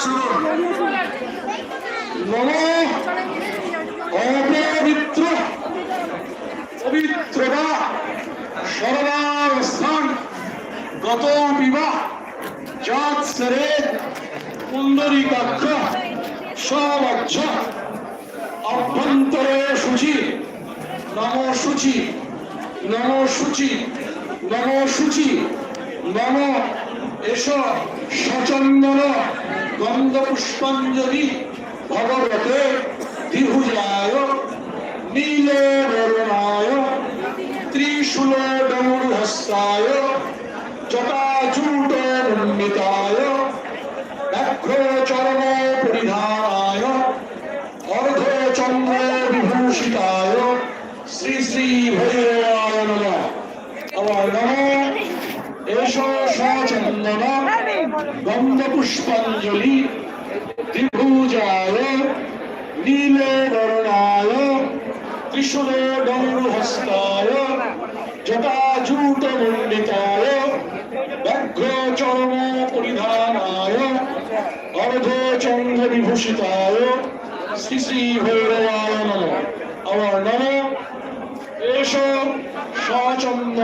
শুনুন। নম অপবিত্র পবিত্রতা সর্বাবস্থান গত বিবাহ জাত সরে পুণ্ডরীকাক্ষ সবজ্জ অভ্যন্তরে শুচি নম শুচি নম শুচি নম শুচি নম এস সচন্দন গন্ধ পুষ্পাঞ্জলি ভগবতে দ্বিভুজায় নীলে বরুণায় ত্রিশূল ডমরুহস্তায় জটাজূট মণ্ডিতায় ব্যাঘ্র চরণ পরিধানায় অর্ধচন্দ্র বিভূষিতায় শ্রী শ্রী ভৈরবায় নমঃ। আবার নমঃ এষ সচন্দন গন্ধ পুষ্পাঞ্জলি দ্বিভুজায় নীলে বরুণায় ত্রিশূল ডমরুহস্তায় জটাজূট মণ্ডিতায় ব্যাঘ্র চরণ পরিধানায় অর্ধচন্দ্র বিভূষিতায় শ্রী শ্রী ভৈরবায় নমঃ। আবার নমঃ এষ সচন্দন